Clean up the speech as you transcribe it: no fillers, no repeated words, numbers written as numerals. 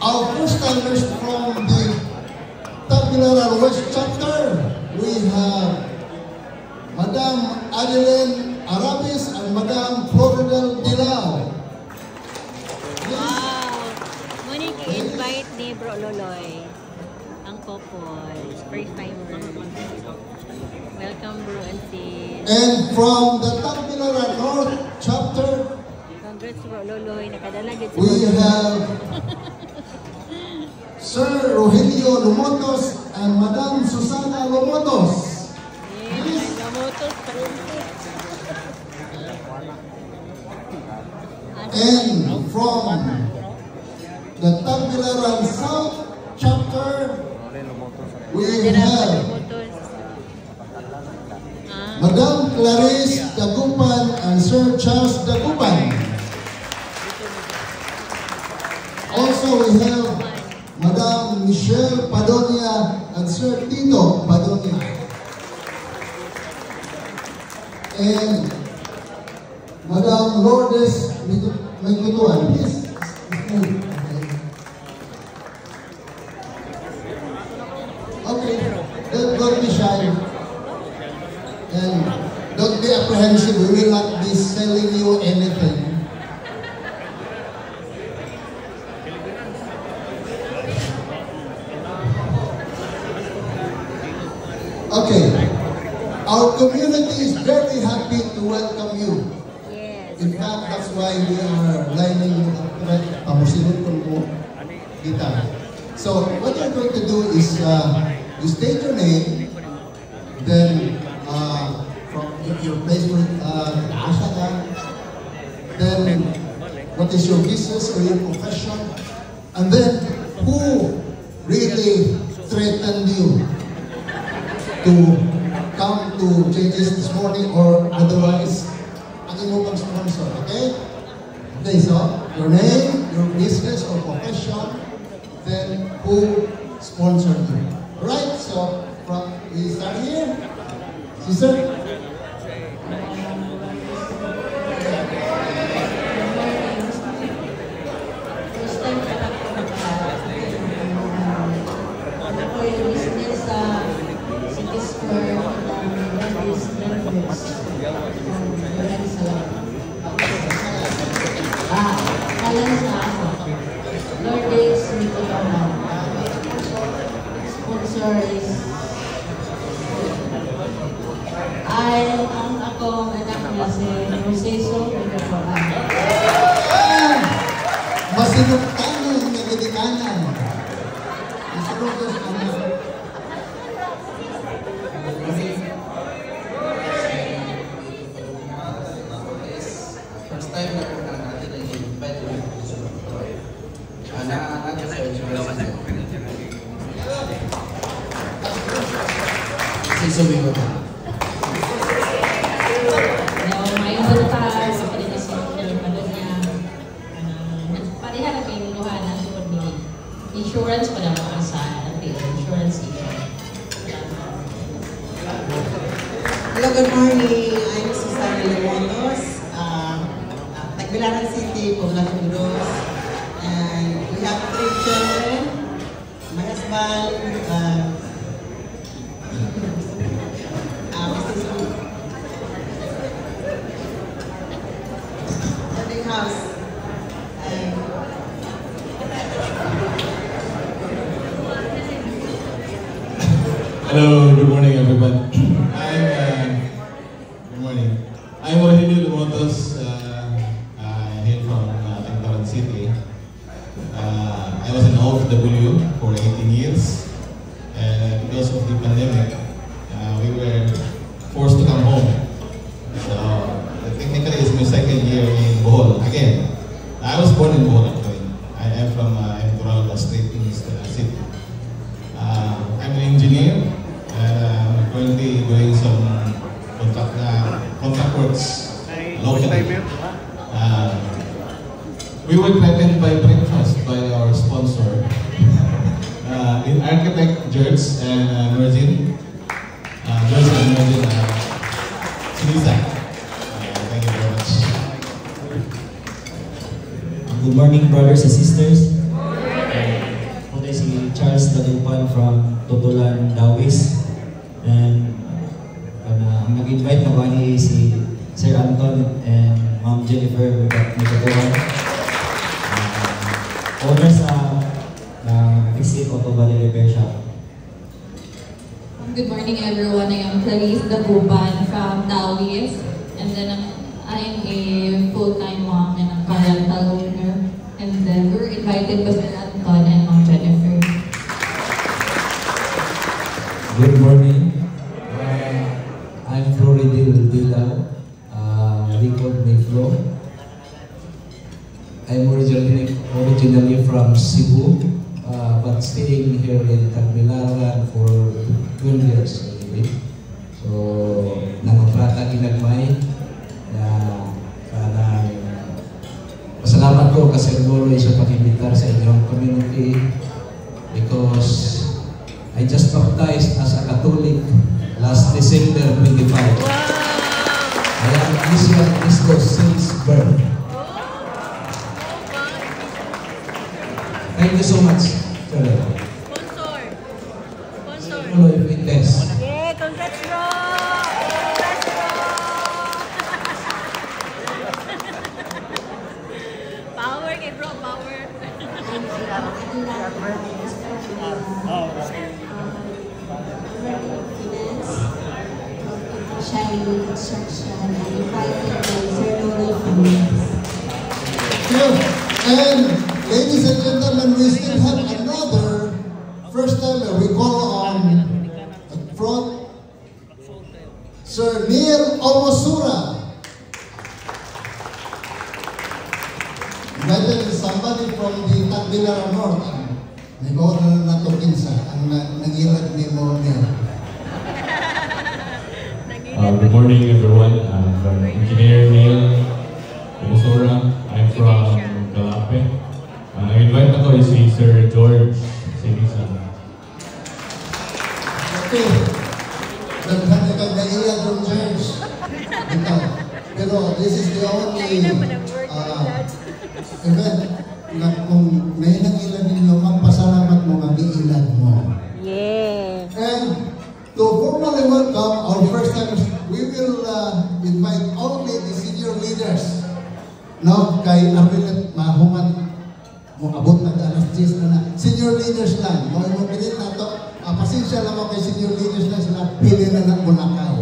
our first timers from the Tagbilaran West Chapter, we have Madam Adeline Arabis and Madam Floridel Dilao. Wow! Monique invite ni Bro Loloy ang couple. First timer. Welcome Bro and sis. And from the Tagbilaran North Chapter, congrats Bro Loloy. Nakadala gid si we have Sir Rogelio Lumotos and Madam Susana Lumotos. Yes, Lumotos pa rin. And from the Tagbilaran South Chapter, we have Madam Clarice Dagupan and Sir Charles Dagupan. Also, we have Madam Michelle Padonia and Sir Tito Padonia. And Madam Lourdes Migutuan, please. Okay, don't be shy. And don't be apprehensive, we will not be selling you anything. Okay, our community is very happy to welcome you. Yes. In fact, that's why we are lining you up tonight. Pamusinod ko mo kita. So, what you're going to do is, you state your name, then, from your place where asa ka, then, what is your business or your profession, and then, who really threatened you to come to changes this morning or otherwise, ang imo pang sponsor, okay? Okay, so, your name, your business or profession, then who sponsored you. Right, so, we start here. Sister? First time ka lang po ako yung business sa City Square ng Ladies Lenders. Maraming salamat. Kalan sa ako. Lourdes Migutuan. Sponsor is ang akong anak na si Roseso Migutuan. Masinugtanan ng Medikanan. Masinugtanan ng First time na po na natin ay invite yung anak-anak sa insurance. Si Sumigo na. May buta sa palitasyon ng Padonia. Pareha na kayo luha na support ni insurance pa naman sa insurance agent. Hello, good morning. I'm Susana Lumotos, Tagbilaran City, Poblacion Dos, and we have 3 children. My husband, Mrs. House. Hello, good morning everyone. Good morning. I'm Rogelio Lumotos, here from Tagbilaran City. I was in OFW for 18 years. Because of the pandemic, we were forced to come home. So, technically it's my second year in Bohol. Again, I was born in Bohol actually. I am from Emturalda State in City. I'm an engineer. I'm currently doing some contract works locally. We were threatened by breakfast by our sponsor, in Architect George and Mergin. George and Mergin, Sinisa. Thank you very much. Good morning, brothers and sisters. Dagupan from Tutulan, Dawis. And ang nag-invite na ba ni si Sir Anton and Ma'am Jennifer Nagatuan. Owner sa Exit Auto Body Repair Shop. Good morning everyone. I am Clarice Dagupan from Dawis. And then I'm a full-time mom and a parental owner. And then we were invited by Sir Anton and Ma'am Jennifer. Good morning. I'm Floridil Dilaw, Rico Niflo. I'm originally from Cebu, but staying here in Tagbilaran for 12 years already. So, nangaprata ginagmay na kanang pasalamat ko kasi Lolo sa pag-imbitar sa inyong community because I just baptized as a Catholic last December 25. Wow. I am Christian Cristo since birth. Thank you so much. Sponsor. Lolo, if it is. Yeah, congrats bro! Congrats bro! Power kay bro, power. Shining Construction and invited by Sir Lolo Fernandez. And ladies and gentlemen, we still have another first time we call on front Sir Neil Omosura. Invited somebody from the Tagbilaran North. Nag-o na natukin sa ang nag-ilag ni mo niya. Good morning everyone. I'm Engineer Neil Omosura. I'm from Calape. Invite ako si Sir George Sinisa. Okay. Naghan na kang naiiyak from church. Pero this is the only event na kung may nang-ilan ninyo, magpasalamat mo nga iilan mo. Yeah. And to formally welcome our first timers, we will invite only the senior leaders. Now, kay Apilet Mahuman, kung abot na alas 10 na. Senior leaders lang. Mga pilit na ito, pasensya lang ako kay senior leaders lang sila, pili na ng Bunakaw.